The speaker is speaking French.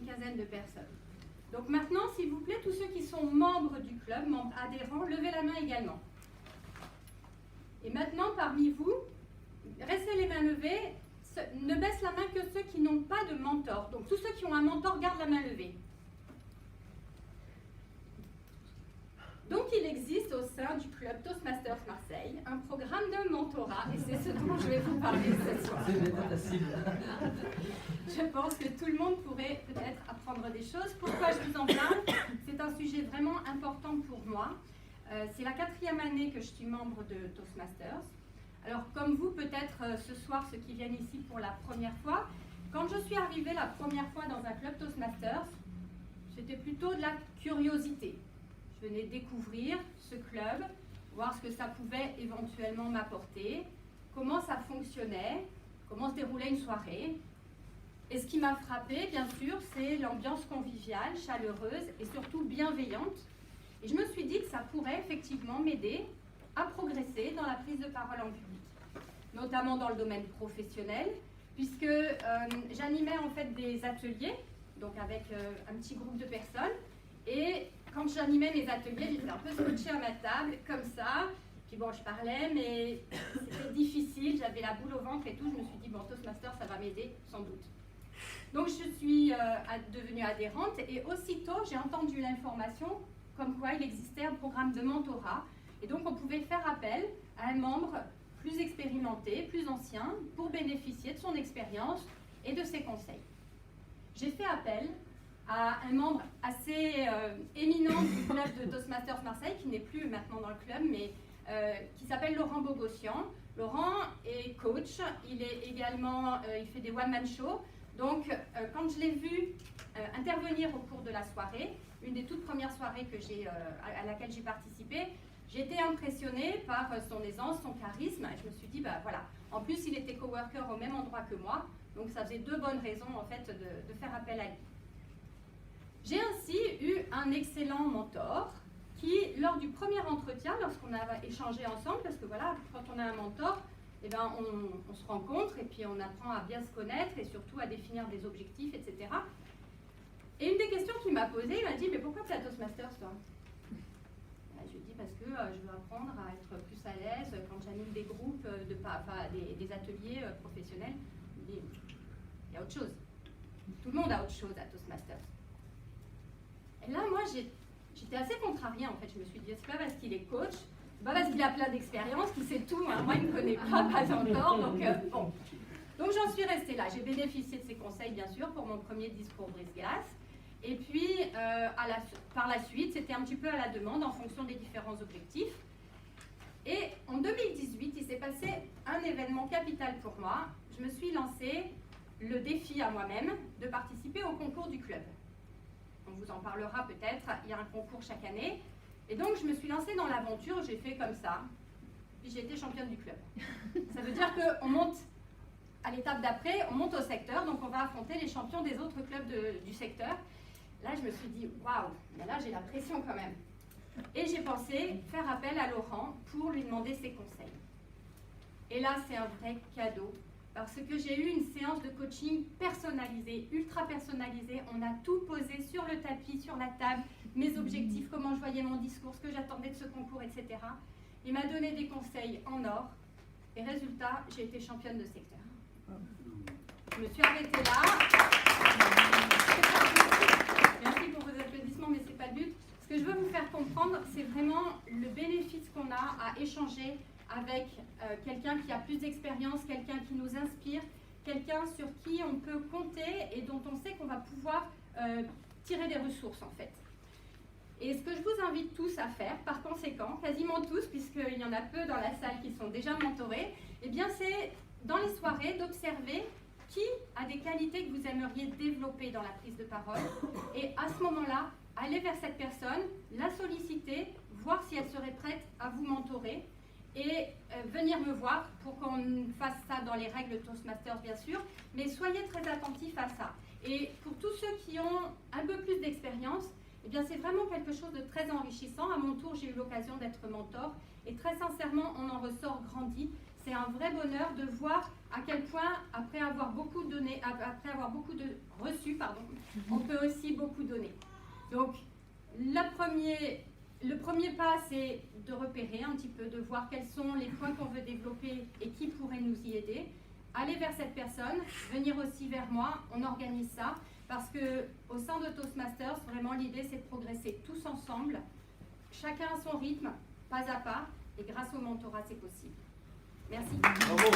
quinzaine de personnes. Donc maintenant, s'il vous plaît, tous ceux qui sont membres du club, membres adhérents, levez la main également. Et maintenant, parmi vous, restez les mains levées, ne baissent la main que ceux qui n'ont pas de mentor. Donc tous ceux qui ont un mentor, gardent la main levée. Donc il existe au sein du club Toastmasters Marseille un programme de mentorat, et c'est ce dont je vais vous parler ce soir. Je pense que tout le monde pourrait peut-être apprendre des choses. Pourquoi je vous en parle? C'est un sujet vraiment important pour moi. C'est la 4e année que je suis membre de Toastmasters. Alors comme vous, peut-être ce soir, ceux qui viennent ici pour la première fois, quand je suis arrivée la première fois dans un club Toastmasters, c'était plutôt de la curiosité. Je venais découvrir ce club, voir ce que ça pouvait éventuellement m'apporter, comment ça fonctionnait, comment se déroulait une soirée. Et ce qui m'a frappée, bien sûr, c'est l'ambiance conviviale, chaleureuse et surtout bienveillante. Et je me suis dit que ça pourrait effectivement m'aider à progresser dans la prise de parole en public, notamment dans le domaine professionnel, puisque j'animais en fait des ateliers, donc avec un petit groupe de personnes, et quand j'animais mes ateliers, j'étais un peu scotchée à ma table, comme ça, puis bon, je parlais, mais c'était difficile, j'avais la boule au ventre et tout, je me suis dit, bon, Toastmaster, ça va m'aider, sans doute. Donc je suis devenue adhérente, et aussitôt, j'ai entendu l'information comme quoi il existait un programme de mentorat, et donc on pouvait faire appel à un membre plus expérimenté, plus ancien, pour bénéficier de son expérience et de ses conseils. J'ai fait appel à un membre assez éminent du club de Toastmasters Marseille, qui n'est plus maintenant dans le club, mais qui s'appelle Laurent Bogossian. Laurent est coach, il est également, il fait des one-man shows. Donc, quand je l'ai vu intervenir au cours de la soirée, une des toutes premières soirées que à laquelle j'ai participé, j'ai été impressionnée par son aisance, son charisme, et je me suis dit, bah voilà, en plus il était coworker au même endroit que moi, donc ça faisait 2 bonnes raisons en fait de faire appel à lui. J'ai ainsi eu un excellent mentor qui, lors du premier entretien, lorsqu'on a échangé ensemble, parce que voilà, quand on a un mentor, eh ben, on se rencontre et puis on apprend à bien se connaître et surtout à définir des objectifs, etc. Et une des questions qu'il m'a posée, il m'a dit, mais pourquoi tu es à Toastmasters, toi? Je lui ai dit, parce que je veux apprendre à être plus à l'aise quand j'anime des groupes, des ateliers professionnels. Il dit, il y a autre chose. Tout le monde a autre chose à Toastmasters. Et là, moi, j'étais assez contrariée, en fait. Je me suis dit, c'est pas parce qu'il est coach, c'est pas parce qu'il a plein d'expérience qu'il sait tout. Hein. Moi, il ne me connaît pas encore. Donc, bon. Donc, j'en suis restée là. J'ai bénéficié de ses conseils, bien sûr, pour mon premier discours brise-glace. Et puis, par la suite, c'était un petit peu à la demande, en fonction des différents objectifs. Et en 2018, il s'est passé un événement capital pour moi. Je me suis lancé le défi à moi-même de participer au concours du club. On vous en parlera peut-être, il y a un concours chaque année. Et donc, je me suis lancée dans l'aventure, j'ai fait comme ça. Puis j'ai été championne du club. Ça veut dire qu'on monte à l'étape d'après, on monte au secteur, donc on va affronter les champions des autres clubs du secteur. Là, je me suis dit, waouh, mais là, j'ai la pression quand même. Et j'ai pensé faire appel à Laurent pour lui demander ses conseils. Et là, c'est un vrai cadeau. Parce que j'ai eu une séance de coaching personnalisée, ultra personnalisée. On a tout posé sur le tapis, sur la table, mes objectifs, comment je voyais mon discours, ce que j'attendais de ce concours, etc. Il m'a donné des conseils en or. Et résultat, j'ai été championne de secteur. Je me suis arrêtée là. Merci pour vos applaudissements, mais ce n'est pas le but. Ce que je veux vous faire comprendre, c'est vraiment le bénéfice qu'on a à échanger avec quelqu'un qui a plus d'expérience, quelqu'un qui nous inspire, quelqu'un sur qui on peut compter et dont on sait qu'on va pouvoir tirer des ressources en fait. Et ce que je vous invite tous à faire, par conséquent, quasiment tous, puisqu'il y en a peu dans la salle qui sont déjà mentorés, eh bien c'est dans les soirées d'observer qui a des qualités que vous aimeriez développer dans la prise de parole et à ce moment-là, aller vers cette personne, la solliciter, voir si elle serait prête à vous mentorer et venir me voir pour qu'on fasse ça dans les règles Toastmasters bien sûr, mais soyez très attentifs à ça. Et pour tous ceux qui ont un peu plus d'expérience, eh bien c'est vraiment quelque chose de très enrichissant. À mon tour, j'ai eu l'occasion d'être mentor et très sincèrement, on en ressort grandi. c'est un vrai bonheur de voir à quel point, après avoir beaucoup reçu, on peut aussi beaucoup donner. Donc, le premier pas, c'est de repérer un petit peu, de voir quels sont les points qu'on veut développer et qui pourraient nous y aider. Aller vers cette personne, venir aussi vers moi, on organise ça, parce qu'au sein de Toastmasters, vraiment l'idée c'est de progresser tous ensemble, chacun à son rythme, pas à pas, et grâce au mentorat c'est possible. Merci. Bravo.